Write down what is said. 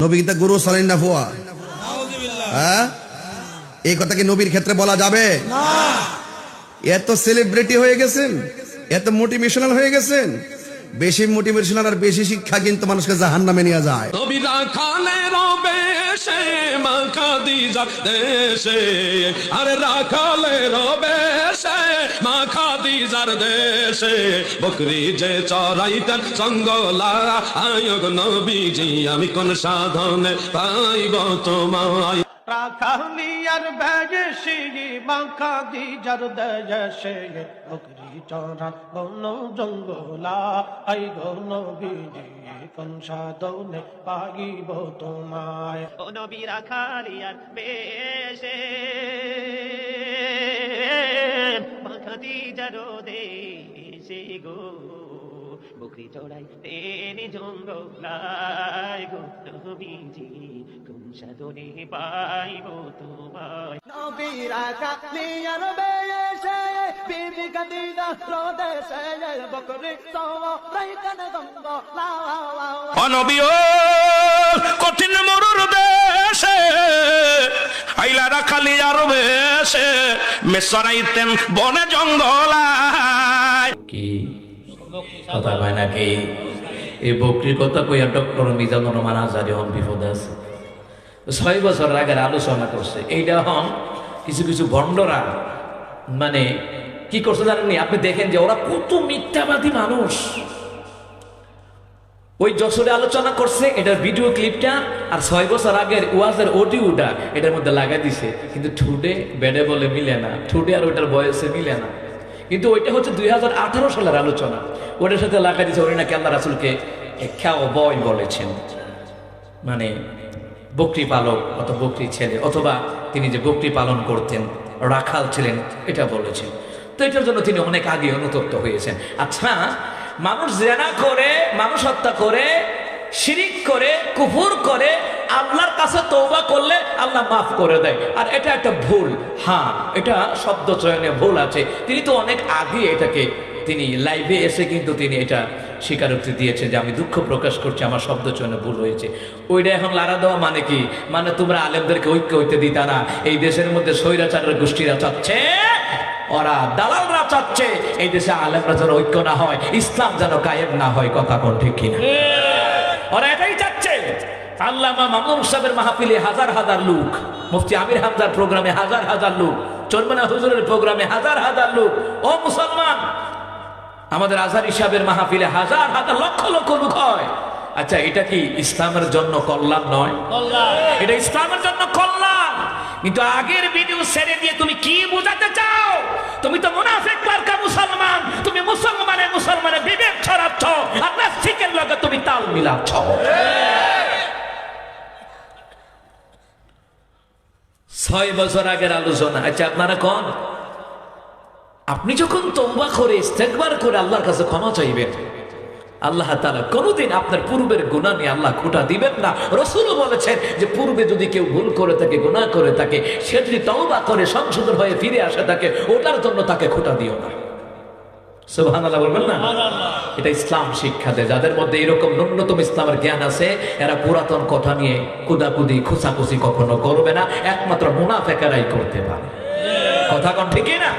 নবী কি তা গুরু সালেন না ফুয়া? হ্যাঁ, এই কথা কি নবীর ক্ষেত্রে বলা যাবে? এত সেলিব্রিটি হয়ে গেছেন, এত মোটিভেশনাল হয়ে গেছেন। বেশি মোটিভেশনাল আর বেশি শিক্ষা কিন্তু মানুষকে জাহান্নামে নিয়ে যায়। নবী রাখালে রবে সে মা খাদিজার দেশে, আরে রাখালে রবে সে মা খাদিজার দেশে, বকরি যে চড়াইতেন সঙ্গলা আয়োগ নবীজি, আমি কোন সাধনে পাইব তোমায়। রাখালিয়ার বেশি মাখা দি যার দেশে, বকরি চড়া গণ জঙ্গলা আই গণ বিজি, কোন সাধনে পাইব তোমায়। ও নবী রাখালিয়ার বেশে মাখাতি যারো দেশে গো, বকরি চড়াই তেনে জঙ্গলায় গো নবীজি, কোন সাধনে পাইব তোমায়। নবী রাখালিয়ার বেশে বিবি খাদিজা রদেশে, বকরি চড়াইতেন জঙ্গলা। অনবী ও কঠিন মরুর দেশে, আইলা রাখালি আর বেশে, মেসরাইতেন বনে জঙ্গলায়। কি কথা কয় নাকি? এই বকরির কথা কইয়া ডক্টর মিজানুর রহমান আজহারী হন বিপদে আছে। 6 বছর আগের আলোচনা করছে। এইটা হন কিছু কিছু ভণ্ডরা মানে কি করছে জানেননি? আপনি দেখেন যে ওরা কত মিথ্যাবাদী মানুষ। ওই যশোরে আলোচনা করছে, এটার ভিডিও ক্লিপটা আর 6 বছর আগের ওয়াজের অডিওটা এটার মধ্যে লাগাই দিছে, কিন্তু ঠুডে বেডে বলে মিলে না, ঠুডে আর ওইটার বয়সে মিলে না। কিন্তু ওইটা হচ্ছে 2018 সালের আলোচনা, ওটার সাথে লাগাই দিছে ওই নাকি আল্লাহ রাসূলকে খাও বয় বলেছেন, মানে বকরি পালক অথবা বকরি ছেলে, অথবা তিনি যে বকরি পালন করতেন, রাখাল ছিলেন, এটা বলেছেন। তো এটার জন্য তিনি অনেক আগে অনুতপ্ত হয়েছেন। আচ্ছা, মানুষ জেনা করে, মানুষ হত্যা করে, শিরিক করে, কুফর করে, আল্লাহর কাছে তওবা করলে আল্লাহ মাফ করে দেয়, আর এটা একটা ভুল। হ্যাঁ, এটা শব্দ চয়নে ভুল আছে। তিনি তো অনেক আগে এটাকে তিনি লাইভে এসে কিন্তু তিনি এটা স্বীকারোক্তি দিয়েছে যে আমি দুঃখ প্রকাশ করছি, আমার শব্দ চয়নে ভুল হয়েছে। ওইটা এখন লাড়া দেওয়া মানে কি? মানে তোমরা আলেমদেরকে ঐক্য হইতে দিতা না। এই দেশের মধ্যে স্বৈরাচারের গোষ্ঠীরা চাচ্ছে, ওরা দালালরা চাচ্ছে এই দেশে আলেমরা যেন ঐক্য না হয়, ইসলাম যেন কায়েম না হয়। কথা কোন ঠিক কিনা? ওরা এটাই চাচ্ছে। আল্লামা মামুন সাহেবের মাহফিলে হাজার হাজার লোক, মুফতি আমির হামজার প্রোগ্রামে হাজার হাজার লোক, চরমনা হুজুরের প্রোগ্রামে হাজার হাজার লোক। ও মুসলমান, আমাদের আজহারী সাহেবের মাহফিলে হাজার হাজার লক্ষ লক্ষ লোক হয়। আচ্ছা, এটা কি ইসলামের জন্য কল্যাণ নয়? এটা ইসলামের জন্য কল্যাণ। কিন্তু আগের ভিডিও ছেড়ে দিয়ে তুমি কি বোঝাতে চাও? তুমি তো মুনাফিক মার্কা মুসলমান। তুমি মুসলমানের বিবেক ছড়াচ্ছ, আর নাস্তিকের লগে তুমি তাল মিলাচ্ছ। 6 বছর আগের আলোচনা। আচ্ছা, আপনারা কোন, আপনি যখন তওবা করে ইস্তেগফার করে আল্লাহর কাছে ক্ষমা চাইবেন, আল্লাহ তাআলা কোনোদিন আপনার পূর্বের গুনাহ নিয়ে আল্লাহ খোঁটা দিবেন না। রাসূলও বলেছেন যে পূর্বে যদি কেউ ভুল করে থাকে, গুনাহ করে থাকে, সে যদি তওবা করে সংশোধন হয়ে ফিরে আসে থাকে, ওটার জন্য তাকে খোঁটা দিও না। সুবহানাল্লাহ বলবেন না? এটা ইসলাম শিক্ষা দেয়। যাদের মধ্যে এরকম ন্যূনতম ইসলামের জ্ঞান আছে, এরা পুরাতন কথা নিয়ে কুদাকুদি খুসাখুসি কখনো করবে না। একমাত্র মুনাফিকেরাই করতে পারে। কথা কোন ঠিক না?